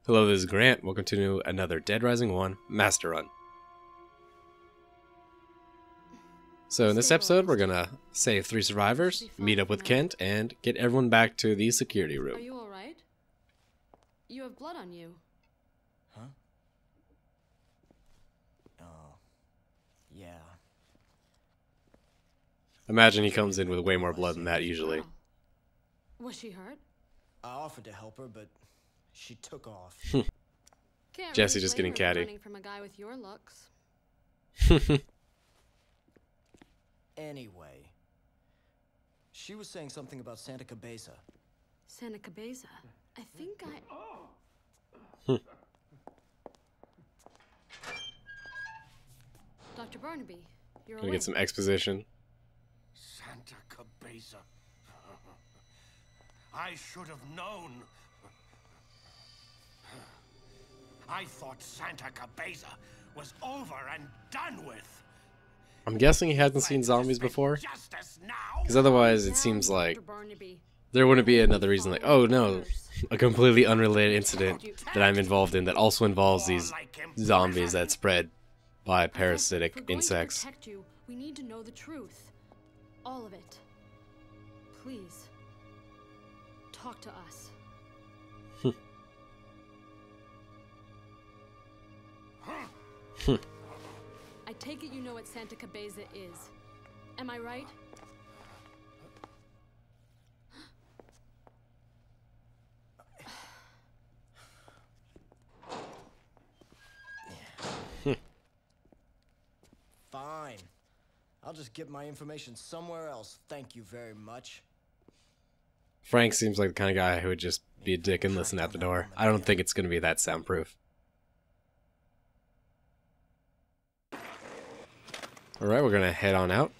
Hello, this is Grant. Welcome to another Dead Rising 1 Master Run. So in this episode, we're gonna save 3 survivors, meet up with Kent, and get everyone back to the security Are room. you alright? You have blood on you. Huh? Oh. Yeah. Imagine he comes in with way more blood than that usually. Wow. Was she hurt? I offered to help her, but she took off. Can't Jesse really just blame getting her for catty. running from a guy with your looks. Anyway, she was saying something about Santa Cabeza. Santa Cabeza. I think Dr. Barnaby, you're Gonna awake. get some exposition. Santa Cabeza. I should have known. I thought Santa Cabeza was over and done with. I'm guessing he hasn't seen zombies before, Justice now. because otherwise it Now, seems like Dr. Barnaby. there wouldn't be another reason like, oh no, a completely unrelated incident that I'm involved in that also involves these zombies that spread by If we're parasitic going to insects. protect you, we need to know the truth. All of it. Please. Talk to us. I take it you know what Santa Cabeza is. Am I right? Fine. I'll just get my information somewhere else. Thank you very much. Frank seems like the kind of guy who would just be a dick and listen at the door. I don't think it's going to be that soundproof. Alright, we're going to head on out.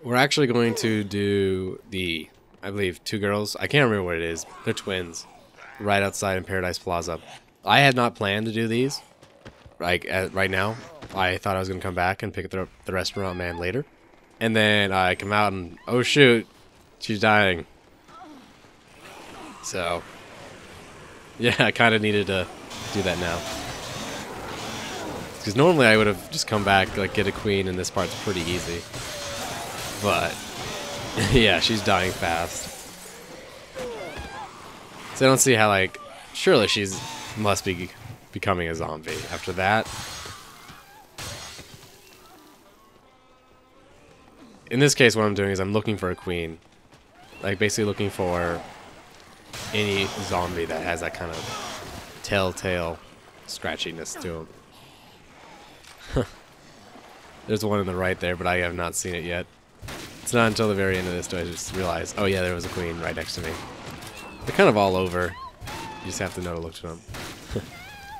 We're actually going to do the, I believe, 2 girls. I can't remember what it is. They're twins. Right outside in Paradise Plaza. I had not planned to do these. Like, right now. I thought I was going to come back and pick up the restaurant man later. And then I come out and, oh shoot, she's dying. So, yeah, I kind of needed to do that now. Because normally I would have just come back, like, get a queen, and this part's pretty easy. But, yeah, she's dying fast. So I don't see how, like, surely she's must be becoming a zombie after that. In this case, what I'm doing is I'm looking for a queen. Like, basically looking for any zombie that has that kind of telltale scratchiness to him. There's one on the right there, but I have not seen it yet. It's not until the very end of this do I just realize, oh yeah, there was a queen right next to me. They're kind of all over. You just have to know to look to them.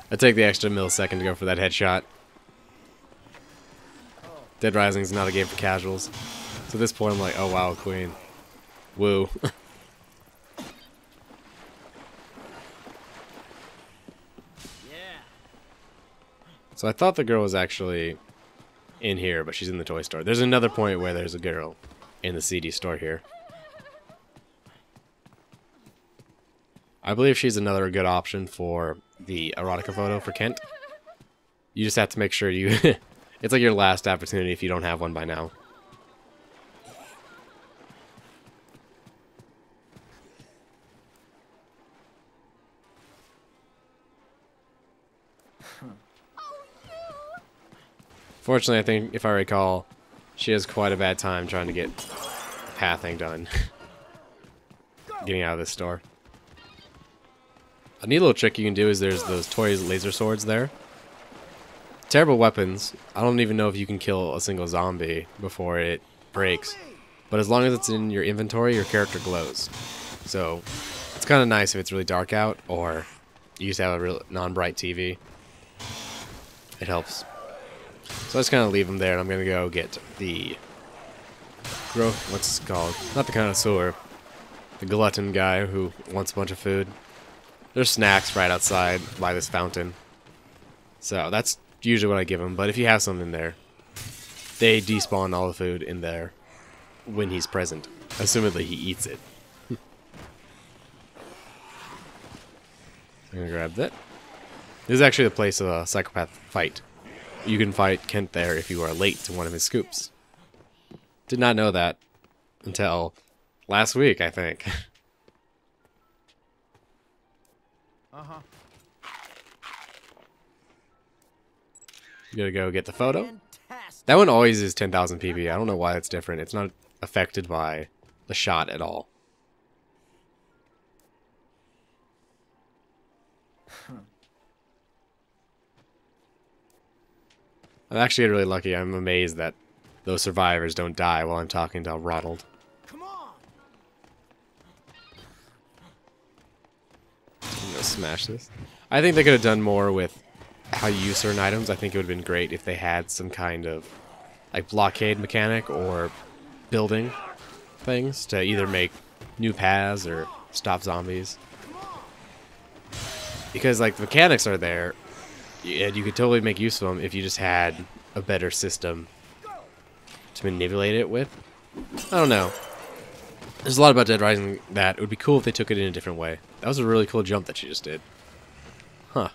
I take the extra millisecond to go for that headshot. Dead Rising is not a game for casuals. So at this point, I'm like, oh wow, queen. Woo. So I thought the girl was actually in here, but she's in the toy store. There's another point where there's a girl in the CD store here. I believe she's another good option for the erotica photo for Kent. You just have to make sure you... It's like your last opportunity if you don't have one by now. Fortunately, I think, if I recall, she has quite a bad time trying to get the pathing done. Getting out of this store. A neat little trick you can do is there's those toy laser swords there. Terrible weapons. I don't even know if you can kill a single zombie before it breaks. But as long as it's in your inventory, your character glows. So, it's kind of nice if it's really dark out, or you just have a real non-bright TV. It helps. So I just kind of leave them there, and I'm going to go get the... What's it called? Not the connoisseur. The glutton guy who wants a bunch of food. There's snacks right outside by this fountain. So that's usually what I give him. But if you have something in there, they despawn all the food in there when he's present. Assumedly he eats it. I'm gonna grab that. This is actually the place of a psychopath fight. You can fight Kent there if you are late to one of his scoops. Did not know that until last week, I think. You gotta go get the photo. Fantastic. That one always is 10,000 PP. I don't know why it's different. It's not affected by the shot at all. I'm actually really lucky. I'm amazed that those survivors don't die while I'm talking to Ronald. Come on. I'm gonna smash this. I think they could have done more with how you use certain items. I think it would have been great if they had some kind of like blockade mechanic or building things to either make new paths or stop zombies. Because like the mechanics are there, and you could totally make use of them if you just had a better system to manipulate it with. I don't know. There's a lot about Dead Rising that it would be cool if they took it in a different way. That was a really cool jump that you just did. Huh.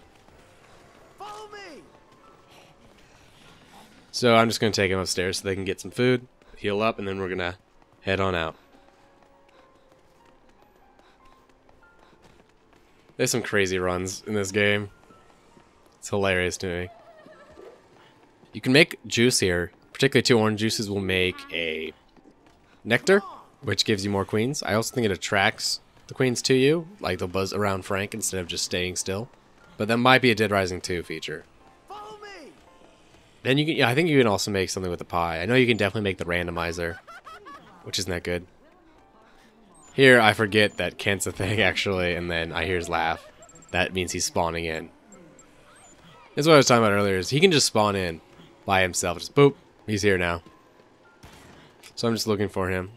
Follow me. So I'm just going to take them upstairs so they can get some food, heal up, and then we're going to head on out. There's some crazy runs in this game. It's hilarious to me. You can make juice here. Particularly 2 orange juices will make a nectar, which gives you more queens. I also think it attracts the queens to you, like they'll buzz around Frank instead of just staying still. But that might be a Dead Rising 2 feature. Follow me. Then you can, yeah, I think you can also make something with the pie. I know you can definitely make the randomizer, which isn't that good. Here, I forget that Kent's a thing, actually, and then I hear his laugh. That means he's spawning in. This is what I was talking about earlier, is he can just spawn in by himself. Just boop, he's here now. So I'm just looking for him.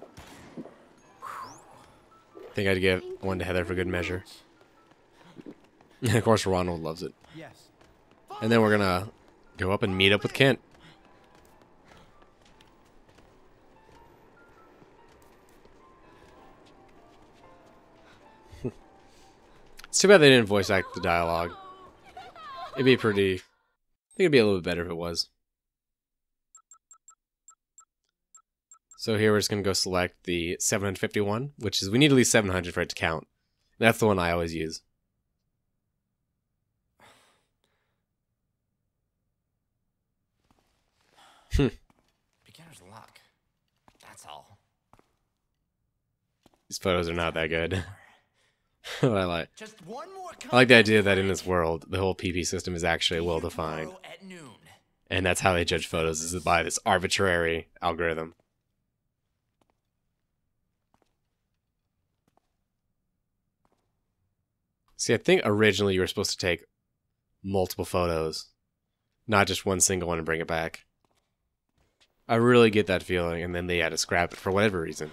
I think I'd give one to Heather for good measure. And of course, Ronald loves it. Yes. And then we're gonna go up and meet up with Kent. It's too bad they didn't voice act the dialogue. It'd be pretty... I think it'd be a little bit better if it was. So here we're just going to go select the 751, which is... We need at least 700 for it to count. That's the one I always use. Beginner's luck. That's all. These photos are not that good. But I like... Just one more. I like the idea that in this world, the whole PP system is actually well defined. At noon. And that's how they judge photos, is by this arbitrary algorithm. See, I think originally you were supposed to take multiple photos, not just one single one and bring it back. I really get that feeling, and then they had to scrap it for whatever reason.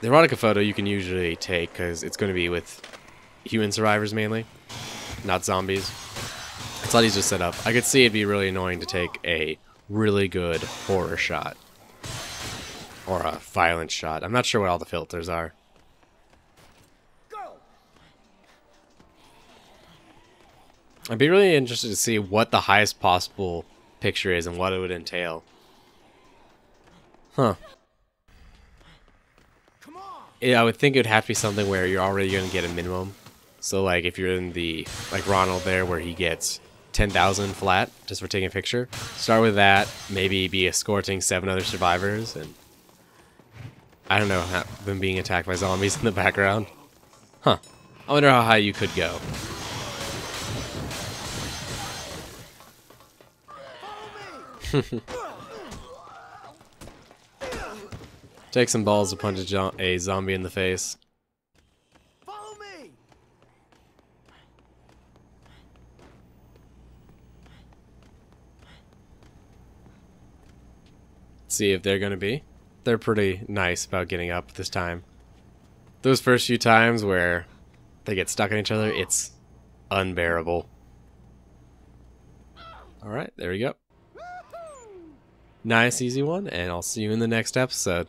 The erotica photo you can usually take because it's going to be with human survivors mainly, not zombies. It's a lot easier to set up. I could see it'd be really annoying to take a really good horror shot. Or a violent shot. I'm not sure what all the filters are. Go. I'd be really interested to see what the highest possible picture is and what it would entail. Huh. Come on. Yeah, I would think it would have to be something where you're already going to get a minimum. So, like, if you're in the, like Ronald there, where he gets 10,000 flat just for taking a picture, start with that, maybe be escorting 7 other survivors, and I don't know, them being attacked by zombies in the background. Huh. I wonder how high you could go. Take some balls to punch a zombie in the face. Follow me. See if they're gonna be. They're pretty nice about getting up this time. Those first few times where they get stuck on each other, it's unbearable. Alright, there we go. Nice, easy one, and I'll see you in the next episode.